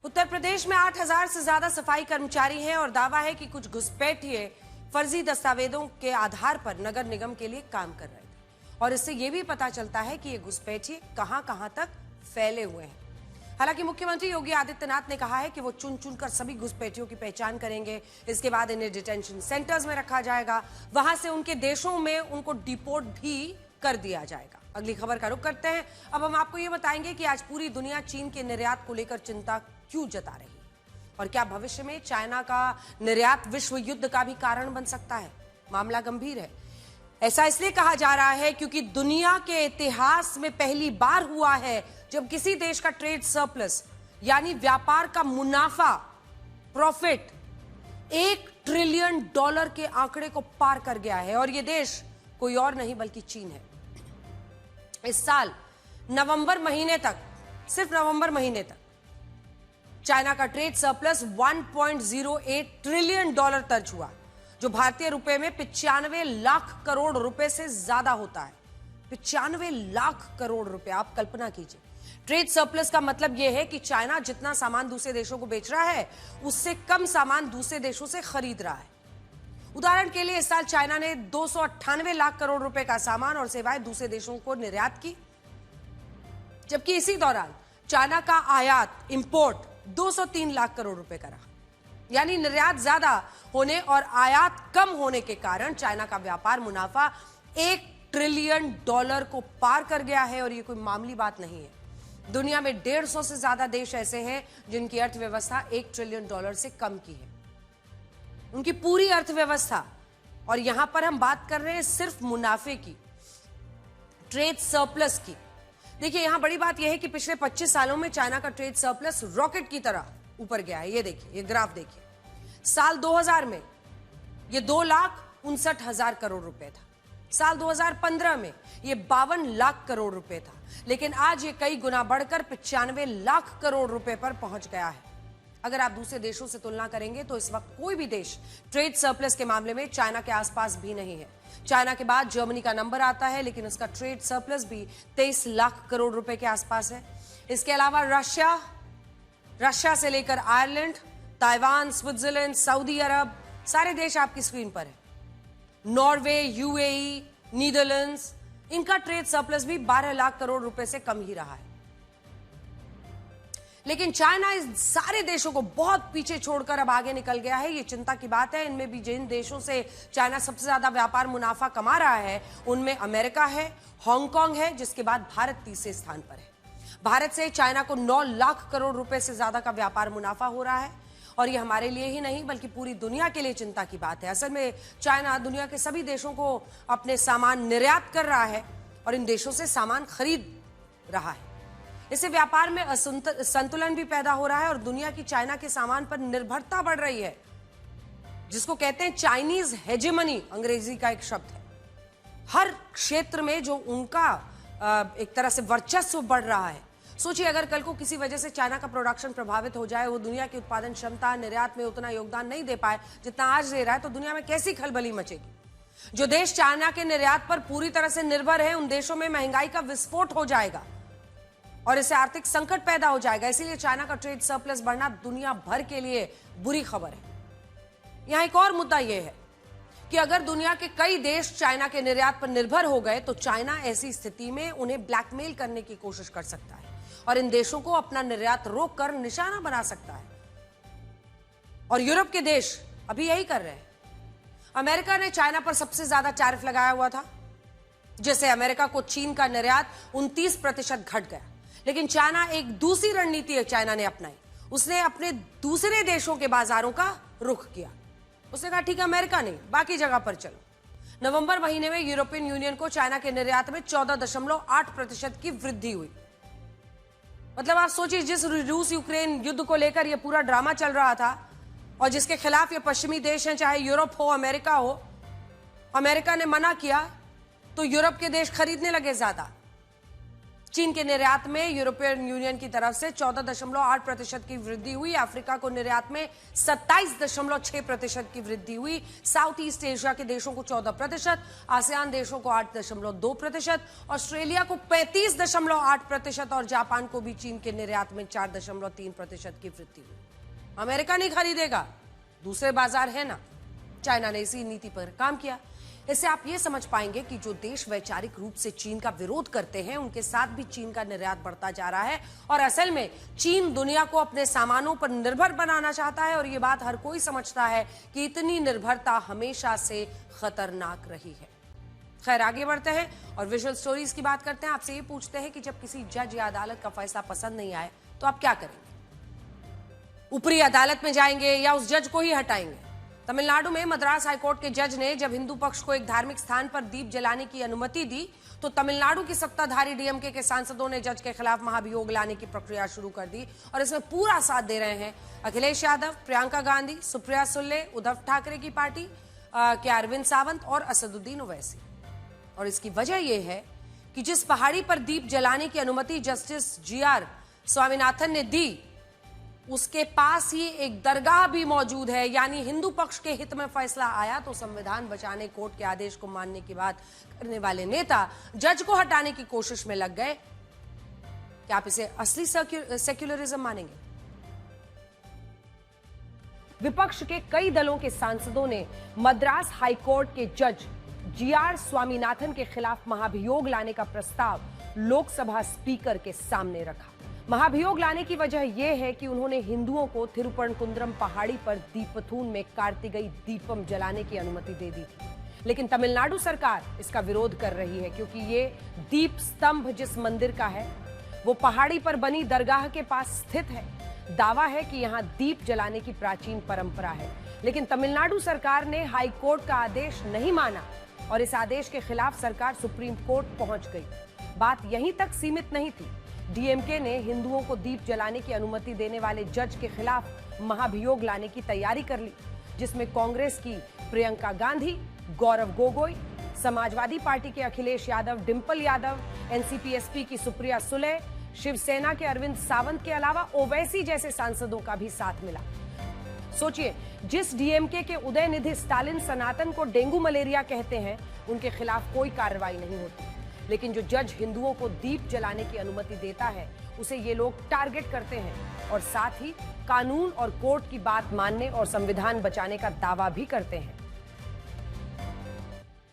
उत्तर प्रदेश में 8000 से ज्यादा सफाई कर्मचारी हैं और दावा है कि कुछ घुसपैठिए फर्जी दस्तावेजों के आधार पर नगर निगम के लिए काम कर रहे थे और इससे यह भी पता चलता है कि ये घुसपैठिए कहां-कहां तक फैले हुए हैं। हालांकि मुख्यमंत्री योगी आदित्यनाथ ने कहा है कि वो चुन चुनकर सभी घुसपैठियों की पहचान करेंगे। इसके बाद इन्हें डिटेंशन सेंटर्स में रखा जाएगा, वहां से उनके देशों में उनको डिपोर्ट भी कर दिया जाएगा। अगली खबर का रुख करते हैं। अब हम आपको ये बताएंगे कि आज पूरी दुनिया चीन के निर्यात को लेकर चिंता क्यों जता रही है और क्या भविष्य में चाइना का निर्यात विश्व युद्ध का भी कारण बन सकता है। मामला गंभीर है। ऐसा इसलिए कहा जा रहा है क्योंकि दुनिया के इतिहास में पहली बार हुआ है जब किसी देश का ट्रेड सरप्लस यानी व्यापार का मुनाफा, प्रॉफिट $1 ट्रिलियन के आंकड़े को पार कर गया है और यह देश कोई और नहीं बल्कि चीन है। इस साल नवंबर महीने तक, सिर्फ नवंबर महीने तक चाइना का ट्रेड सरप्लस $1.08 ट्रिलियन दर्ज हुआ, जो भारतीय रुपए में 95 लाख करोड़ रुपए से ज्यादा होता है। 95 लाख करोड़ रुपए, आप कल्पना कीजिए। ट्रेड सरप्लस का मतलब यह है कि चाइना जितना सामान दूसरे देशों को बेच रहा है उससे कम सामान दूसरे देशों से खरीद रहा है। उदाहरण के लिए इस साल चाइना ने 298 लाख करोड़ रुपए का सामान और सेवाएं दूसरे देशों को निर्यात की, जबकि इसी दौरान चाइना का आयात, इंपोर्ट 203 लाख करोड़ रुपए का रहा। यानी निर्यात ज्यादा होने और आयात कम होने के कारण चाइना का व्यापार मुनाफा $1 ट्रिलियन को पार कर गया है और यह कोई मामूली बात नहीं है। दुनिया में 150 से ज्यादा देश ऐसे हैं जिनकी अर्थव्यवस्था $1 ट्रिलियन से कम की है, उनकी पूरी अर्थव्यवस्था। और यहां पर हम बात कर रहे हैं सिर्फ मुनाफे की, ट्रेड सरप्लस की। देखिए, यहां बड़ी बात यह है कि पिछले 25 सालों में चाइना का ट्रेड सरप्लस रॉकेट की तरह ऊपर गया है। ये देखिए, ये ग्राफ देखिए। साल 2000 में ये 2,59,000 करोड़ रुपए था। साल 2015 में ये 52 लाख करोड़ रुपए था, लेकिन आज ये कई गुना बढ़कर 95 लाख करोड़ रुपए पर पहुंच गया है। अगर आप दूसरे देशों से तुलना करेंगे तो इस वक्त कोई भी देश ट्रेड सरप्लस के मामले में चाइना के आसपास भी नहीं है। चाइना के बाद जर्मनी का नंबर आता है, लेकिन उसका ट्रेड सरप्लस भी 23 लाख करोड़ रुपए के आसपास है। इसके अलावा रशिया से लेकर आयरलैंड, ताइवान, स्विट्जरलैंड, सऊदी अरब, सारे देश आपकी स्क्रीन पर है। नॉर्वे, यूएई, नीदरलैंड्स, इनका ट्रेड सरप्लस भी 12 लाख करोड़ रुपए से कम ही रहा है। लेकिन चाइना इस सारे देशों को बहुत पीछे छोड़कर अब आगे निकल गया है। ये चिंता की बात है। इनमें भी जिन देशों से चाइना सबसे ज्यादा व्यापार मुनाफा कमा रहा है उनमें अमेरिका है, हांगकांग है, जिसके बाद भारत तीसरे स्थान पर है। भारत से चाइना को 9 लाख करोड़ रुपए से ज्यादा का व्यापार मुनाफा हो रहा है और ये हमारे लिए ही नहीं बल्कि पूरी दुनिया के लिए चिंता की बात है। असल में चाइना दुनिया के सभी देशों को अपने सामान निर्यात कर रहा है और इन देशों से सामान खरीद रहा है। इससे व्यापार में असंतुलन भी पैदा हो रहा है और दुनिया की चाइना के सामान पर निर्भरता बढ़ रही है, जिसको कहते हैं चाइनीज हेजेमनी, अंग्रेजी का एक शब्द है। हर क्षेत्र में जो उनका एक तरह से वर्चस्व बढ़ रहा है। सोचिए अगर कल को किसी वजह से चाइना का प्रोडक्शन प्रभावित हो जाए, वो दुनिया की उत्पादन क्षमता, निर्यात में उतना योगदान नहीं दे पाए जितना आज दे रहा है, तो दुनिया में कैसी खलबली मचेगी। जो देश चाइना के निर्यात पर पूरी तरह से निर्भर है, उन देशों में महंगाई का विस्फोट हो जाएगा और इससे आर्थिक संकट पैदा हो जाएगा। इसीलिए चाइना का ट्रेड सरप्लस बढ़ना दुनिया भर के लिए बुरी खबर है। यहां एक और मुद्दा यह है कि अगर दुनिया के कई देश चाइना के निर्यात पर निर्भर हो गए तो चाइना ऐसी स्थिति में उन्हें ब्लैकमेल करने की कोशिश कर सकता है और इन देशों को अपना निर्यात रोककर निशाना बना सकता है। और यूरोप के देश अभी यही कर रहे हैं। अमेरिका ने चाइना पर सबसे ज्यादा टैरिफ लगाया हुआ था, जिससे अमेरिका को चीन का निर्यात 29% घट गया। लेकिन चाइना एक दूसरी रणनीति है चाइना ने अपनाई। उसने अपने दूसरे देशों के बाजारों का रुख किया। उसने कहा ठीक है अमेरिका नहीं, बाकी जगह पर चलो। नवंबर महीने में यूरोपियन यूनियन को चाइना के निर्यात में 14.8% की वृद्धि हुई। मतलब आप सोचिए, जिस रूस यूक्रेन युद्ध को लेकर यह पूरा ड्रामा चल रहा था और जिसके खिलाफ ये पश्चिमी देश हैं, चाहे यूरोप हो, अमेरिका हो, अमेरिका ने मना किया तो यूरोप के देश खरीदने लगे ज्यादा। चीन के निर्यात में यूरोपियन यूनियन की तरफ से 14.8% की वृद्धि हुई। अफ्रीका को निर्यात में 27.6% की वृद्धि हुई। साउथ ईस्ट एशिया के देशों को 14%, आसियान देशों को 8.2%, ऑस्ट्रेलिया को 35.8% और जापान को भी चीन के निर्यात में 4.3% की वृद्धि हुई। अमेरिका नहीं खरीदेगा, दूसरे बाजार है ना। चाइना ने इसी नीति पर काम किया। इससे आप ये समझ पाएंगे कि जो देश वैचारिक रूप से चीन का विरोध करते हैं, उनके साथ भी चीन का निर्यात बढ़ता जा रहा है और असल में चीन दुनिया को अपने सामानों पर निर्भर बनाना चाहता है और ये बात हर कोई समझता है कि इतनी निर्भरता हमेशा से खतरनाक रही है। खैर, आगे बढ़ते हैं और विजुअल स्टोरीज की बात करते हैं। आपसे ये पूछते हैं कि जब किसी जज या अदालत का फैसला पसंद नहीं आए तो आप क्या करेंगे? ऊपरी अदालत में जाएंगे या उस जज को ही हटाएंगे? तमिलनाडु में मद्रास हाईकोर्ट के जज ने जब हिंदू पक्ष को एक धार्मिक स्थान पर दीप जलाने की अनुमति दी तो तमिलनाडु की सत्ताधारी डीएमके के सांसदों ने जज के खिलाफ महाभियोग लाने की प्रक्रिया शुरू कर दी और इसमें पूरा साथ दे रहे हैं अखिलेश यादव, प्रियंका गांधी, सुप्रिया सुले, उद्धव ठाकरे की पार्टी के अरविंद सावंत और असदुद्दीन ओवैसी। और इसकी वजह यह है कि जिस पहाड़ी पर दीप जलाने की अनुमति जस्टिस जीआर स्वामीनाथन ने दी, उसके पास ही एक दरगाह भी मौजूद है। यानी हिंदू पक्ष के हित में फैसला आया तो संविधान बचाने, कोर्ट के आदेश को मानने की बात करने वाले नेता जज को हटाने की कोशिश में लग गए। क्या आप इसे असली सेक्युलरिज्म मानेंगे? विपक्ष के कई दलों के सांसदों ने मद्रास हाईकोर्ट के जज जीआर स्वामीनाथन के खिलाफ महाभियोग लाने का प्रस्ताव लोकसभा स्पीकर के सामने रखा। महाभियोग लाने की वजह यह है कि उन्होंने हिंदुओं को थिरुपरकुंद्रम पहाड़ी पर दीपथून में कार्तिकई दीपम जलाने की अनुमति दे दी थी। लेकिन तमिलनाडु सरकार इसका विरोध कर रही है क्योंकि ये दीप स्तंभ जिस मंदिर का है वो पहाड़ी पर बनी दरगाह के पास स्थित है। दावा है कि यहाँ दीप जलाने की प्राचीन परंपरा है। लेकिन तमिलनाडु सरकार ने हाई कोर्ट का आदेश नहीं माना और इस आदेश के खिलाफ सरकार सुप्रीम कोर्ट पहुंच गई। बात यहीं तक सीमित नहीं थी। डीएमके ने हिंदुओं को दीप जलाने की अनुमति देने वाले जज के खिलाफ महाभियोग लाने की तैयारी कर ली, जिसमें कांग्रेस की प्रियंका गांधी, गौरव गोगोई, समाजवादी पार्टी के अखिलेश यादव, डिंपल यादव, एनसीपी-एसपी की सुप्रिया सुले, शिवसेना के अरविंद सावंत के अलावा ओवैसी जैसे सांसदों का भी साथ मिला। सोचिए, जिस डीएमके के उदयनिधि स्टालिन सनातन को डेंगू मलेरिया कहते हैं, उनके खिलाफ कोई कार्रवाई नहीं होती, लेकिन जो जज हिंदुओं को दीप जलाने की अनुमति देता है, उसे ये लोग टारगेट करते हैं और साथ ही कानून और कोर्ट की बात मानने और संविधान बचाने का दावा भी करते हैं।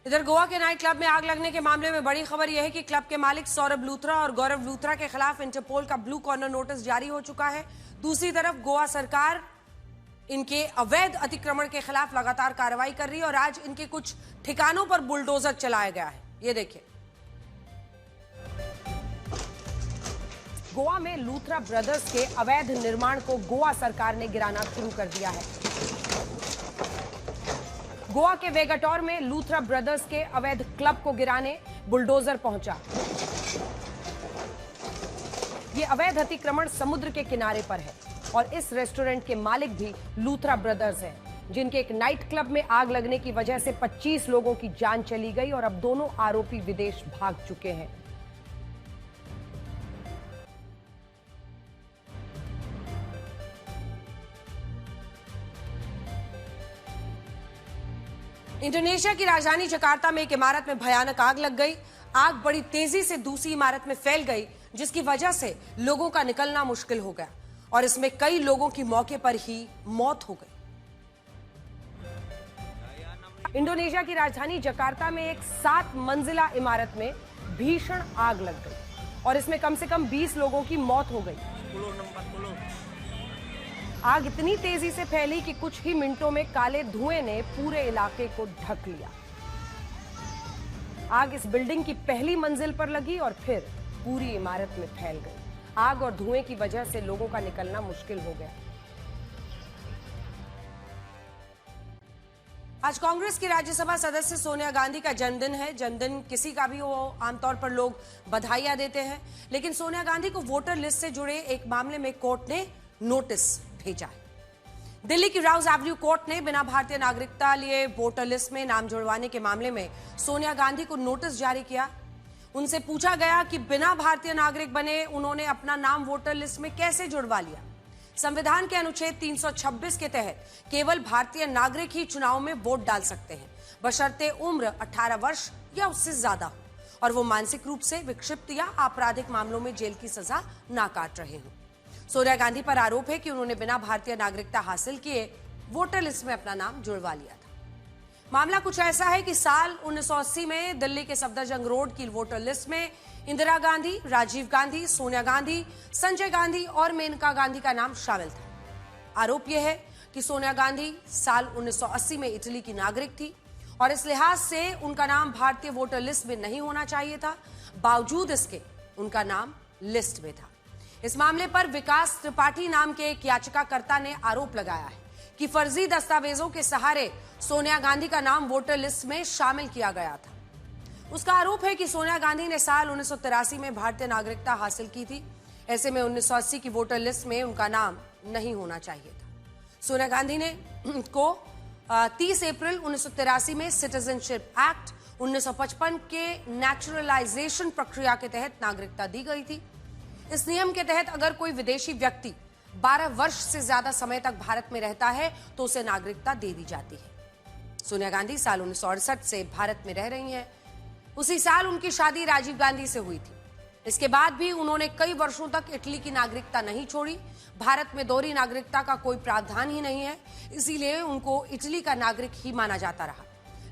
इधर गोवा के नाइट क्लब में आग लगने के मामले में बड़ी खबर यह है कि क्लब के मालिक सौरभ लूथरा और गौरव लूथरा के खिलाफ इंटरपोल का ब्लू कॉर्नर नोटिस जारी हो चुका है। दूसरी तरफ गोवा सरकार इनके अवैध अतिक्रमण के खिलाफ लगातार कार्रवाई कर रही है और आज इनके कुछ ठिकानों पर बुलडोजर चलाया गया है। ये देखिए, गोवा में लूथरा ब्रदर्स के अवैध निर्माण को गोवा सरकार ने गिराना शुरू कर दिया है। गोवा के वेगाटोर में लूथरा ब्रदर्स के अवैध क्लब को गिराने बुलडोजर पहुंचा। यह अवैध अतिक्रमण समुद्र के किनारे पर है और इस रेस्टोरेंट के मालिक भी लूथरा ब्रदर्स हैं, जिनके एक नाइट क्लब में आग लगने की वजह से 25 लोगों की जान चली गई और अब दोनों आरोपी विदेश भाग चुके हैं। इंडोनेशिया की राजधानी जकार्ता में एक इमारत में भयानक आग लग गई। आग बड़ी तेजी से दूसरी इमारत में फैल गई, जिसकी वजह से लोगों का निकलना मुश्किल हो गया और इसमें कई लोगों की मौके पर ही मौत हो गई। इंडोनेशिया की राजधानी जकार्ता में एक 7 मंजिला इमारत में भीषण आग लग गई और इसमें कम से कम 20 लोगों की मौत हो गई। आग इतनी तेजी से फैली कि कुछ ही मिनटों में काले धुएं ने पूरे इलाके को ढक लिया। आग इस बिल्डिंग की पहली मंजिल पर लगी और फिर पूरी इमारत में फैल गई। आग और धुएं की वजह से लोगों का निकलना मुश्किल हो गया। आज कांग्रेस की राज्यसभा सदस्य सोनिया गांधी का जन्मदिन है। जन्मदिन किसी का भी हो, आमतौर पर लोग बधाइयां देते हैं, लेकिन सोनिया गांधी को वोटर लिस्ट से जुड़े एक मामले में कोर्ट ने नोटिस भेजा है। दिल्ली की राउज एवेन्यू कोर्ट ने बिना भारतीय नागरिकता लिए वोटर लिस्ट में नाम जुड़वाने के मामले में सोनिया गांधी को नोटिस जारी किया। उनसे पूछा गया कि बिना भारतीय नागरिक बने उन्होंने अपना नाम वोटर लिस्ट में कैसे जुड़वा लिया। संविधान के अनुच्छेद 326 के तहत केवल भारतीय नागरिक ही चुनाव में वोट डाल सकते हैं, बशर्ते उम्र 18 वर्ष या उससे ज्यादा हो और वो मानसिक रूप से विक्षिप्त या आपराधिक मामलों में जेल की सजा ना काट रहे हों। सोनिया गांधी पर आरोप है कि उन्होंने बिना भारतीय नागरिकता हासिल किए वोटर लिस्ट में अपना नाम जुड़वा लिया था। मामला कुछ ऐसा है कि साल 1980 में दिल्ली के सफदरजंग रोड की वोटर लिस्ट में इंदिरा गांधी, राजीव गांधी, सोनिया गांधी, संजय गांधी और मेनका गांधी का नाम शामिल था। आरोप यह है कि सोनिया गांधी साल 1980 में इटली की नागरिक थी और इस लिहाज से उनका नाम भारतीय वोटर लिस्ट में नहीं होना चाहिए था। बावजूद इसके उनका नाम लिस्ट में था। इस मामले पर विकास त्रिपाठी नाम के एक याचिकाकर्ता ने आरोप लगाया है कि फर्जी दस्तावेजों के सहारे सोनिया गांधी का नाम वोटर लिस्ट में शामिल किया गया था। उसका आरोप है कि सोनिया गांधी ने साल 1983 में भारतीय नागरिकता हासिल की थी। ऐसे में 1980 की वोटर लिस्ट में उनका नाम नहीं होना चाहिए था। सोनिया गांधी ने को 30 अप्रैल 1983 में सिटीजनशिप एक्ट 1955 के नेचुरलाइजेशन प्रक्रिया के तहत नागरिकता दी गई थी। इस नियम के तहत अगर कोई विदेशी व्यक्ति 12 वर्ष से ज्यादा समय तक भारत में रहता है तो उसे नागरिकता दे दी जाती है। सोनिया गांधी साल 1968 से भारत में रह रही हैं। उसी साल उनकी शादी राजीव गांधी से हुई थी। इसके बाद भी उन्होंने कई वर्षों तक इटली की नागरिकता नहीं छोड़ी। भारत में दोहरी नागरिकता का कोई प्रावधान ही नहीं है, इसीलिए उनको इटली का नागरिक ही माना जाता रहा।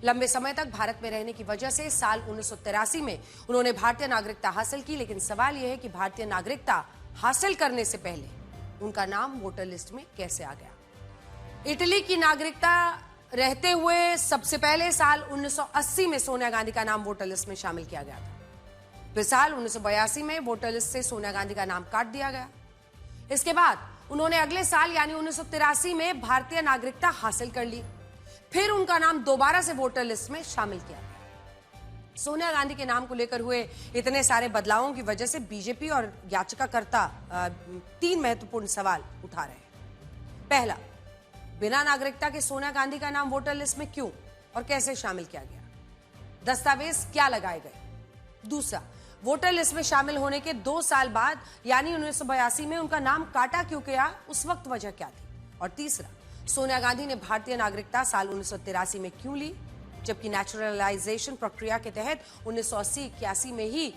लंबे समय तक भारत में रहने की वजह से साल 1983 में उन्होंने भारतीय नागरिकता हासिल की, लेकिन सवाल यह है कि भारतीय नागरिकता हासिल करने से पहले उनका नाम वोटर लिस्ट में कैसे आ गया। इटली की नागरिकता रहते हुए सबसे पहले साल 1980 में सोनिया गांधी का नाम वोटर लिस्ट में शामिल किया गया था। फिर साल 1982 में वोटर लिस्ट से सोनिया गांधी का नाम काट दिया गया। इसके बाद उन्होंने अगले साल यानी 1983 में भारतीय नागरिकता हासिल कर ली। फिर उनका नाम दोबारा से वोटर लिस्ट में शामिल किया गया। सोनिया गांधी के नाम को लेकर हुए इतने सारे बदलावों की वजह से बीजेपी और याचिकाकर्ता 3 महत्वपूर्ण सवाल उठा रहे हैं। पहला, बिना नागरिकता के सोनिया गांधी का नाम वोटर लिस्ट में क्यों और कैसे शामिल किया गया? दस्तावेज क्या लगाए गए? दूसरा, वोटर लिस्ट में शामिल होने के 2 साल बाद यानी 1982 में उनका नाम काटा क्यों गया, उस वक्त वजह क्या थी? और तीसरा, सोनिया गांधी ने भारतीय नागरिकता साल 1983 में क्यों ली, जबकि नेचुरलाइजेशन प्रक्रिया के तहत 1980-81 में ही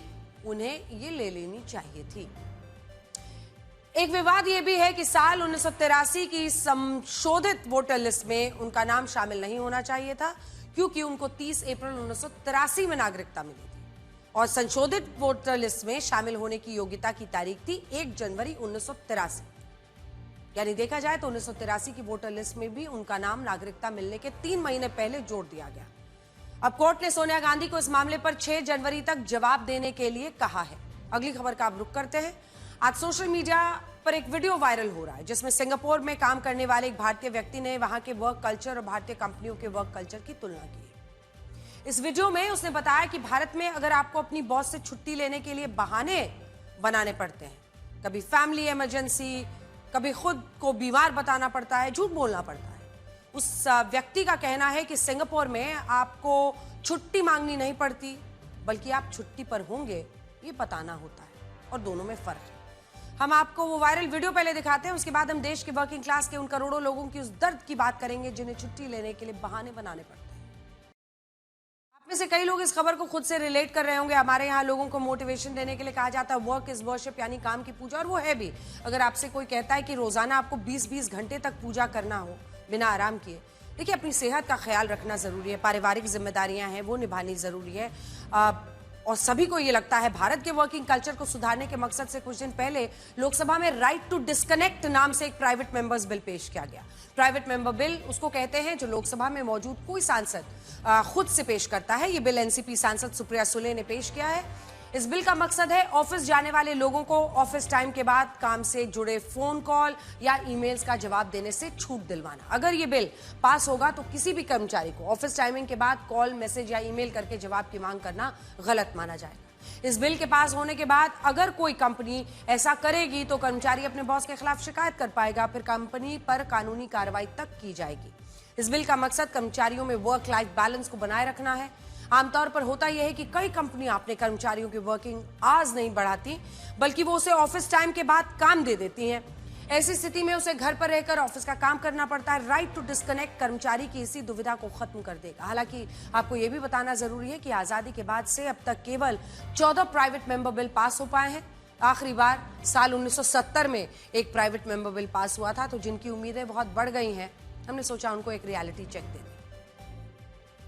उन्हें ये ले लेनी चाहिए थी। एक विवाद यह भी है कि साल 1983 की संशोधित वोटर लिस्ट में उनका नाम शामिल नहीं होना चाहिए था, क्योंकि उनको 30 अप्रैल 1983 में नागरिकता मिली थी और संशोधित वोटर लिस्ट में शामिल होने की योग्यता की तारीख थी 1 जनवरी 1983। यानी देखा जाए तो 1983 की वोटर लिस्ट में भी उनका नाम नागरिकता मिलने के 3 महीने पहले जोड़ दिया गया। अब कोर्ट ने सोनिया गांधी को इस मामले पर 6 जनवरी तक जवाब देने के लिए कहा है। अगली खबर का आप रुख करते हैं। आज सोशल मीडिया पर एक वीडियो वायरल हो रहा है जिसमें सिंगापुर में काम करने वाले एक भारतीय व्यक्ति ने वहां के वर्क कल्चर और भारतीय कंपनियों के वर्क कल्चर की तुलना की। इस वीडियो में उसने बताया कि भारत में अगर आपको अपनी बॉस से छुट्टी लेने के लिए बहाने बनाने पड़ते हैं, कभी फैमिली इमरजेंसी, कभी खुद को बीमार बताना पड़ता है, झूठ बोलना पड़ता है। उस व्यक्ति का कहना है कि सिंगापुर में आपको छुट्टी मांगनी नहीं पड़ती, बल्कि आप छुट्टी पर होंगे ये बताना होता है और दोनों में फर्क है। हम आपको वो वायरल वीडियो पहले दिखाते हैं, उसके बाद हम देश के वर्किंग क्लास के उन करोड़ों लोगों की उस दर्द की बात करेंगे जिन्हें छुट्टी लेने के लिए बहाने बनाने पड़ते हैं। आप में से कई लोग इस खबर को खुद से रिलेट कर रहे होंगे। हमारे यहाँ लोगों को मोटिवेशन देने के लिए कहा जाता है वर्क इज वर्शिप, यानी काम की पूजा, और वो है भी। अगर आपसे कोई कहता है कि रोजाना आपको 20-20 घंटे तक पूजा करना हो बिना आराम किए, देखिए अपनी सेहत का ख्याल रखना जरूरी है, पारिवारिक जिम्मेदारियां हैं वो निभानी जरूरी है। और सभी को ये लगता है भारत के वर्किंग कल्चर को सुधारने के मकसद से कुछ दिन पहले लोकसभा में राइट टू डिस्कनेक्ट नाम से एक प्राइवेट मेंबर्स बिल पेश किया गया। प्राइवेट मेंबर बिल उसको कहते हैं जो लोकसभा में मौजूद कोई सांसद खुद से पेश करता है। ये बिल एनसीपी सांसद सुप्रिया सुले ने पेश किया है। इस बिल का मकसद है ऑफिस जाने वाले लोगों को ऑफिस टाइम के बाद काम से जुड़े फोन कॉल या ईमेल्स का जवाब देने से छूट दिलवाना। अगर ये बिल पास होगा तो किसी भी कर्मचारी को ऑफिस टाइमिंग के बाद कॉल, मैसेज या ईमेल करके जवाब की मांग करना गलत माना जाएगा। इस बिल के पास होने के बाद अगर कोई कंपनी ऐसा करेगी तो कर्मचारी अपने बॉस के खिलाफ शिकायत कर पाएगा, फिर कंपनी पर कानूनी कार्रवाई तक की जाएगी। इस बिल का मकसद कर्मचारियों में वर्क लाइफ बैलेंस को बनाए रखना है। आमतौर पर होता यह है कि कई कंपनियां अपने कर्मचारियों की वर्किंग आवर्स नहीं बढ़ाती, बल्कि वो उसे ऑफिस टाइम के बाद काम दे देती हैं। ऐसी स्थिति में उसे घर पर रहकर ऑफिस का काम करना पड़ता है। राइट टू डिस्कनेक्ट कर्मचारी की इसी दुविधा को खत्म कर देगा। हालांकि आपको यह भी बताना जरूरी है कि आजादी के बाद से अब तक केवल 14 प्राइवेट मेंबर बिल पास हो पाए हैं। आखिरी बार साल 1970 में एक प्राइवेट मेंबर बिल पास हुआ था। तो जिनकी उम्मीदें बहुत बढ़ गई हैं, हमने सोचा उनको एक रियलिटी चेक दे दें।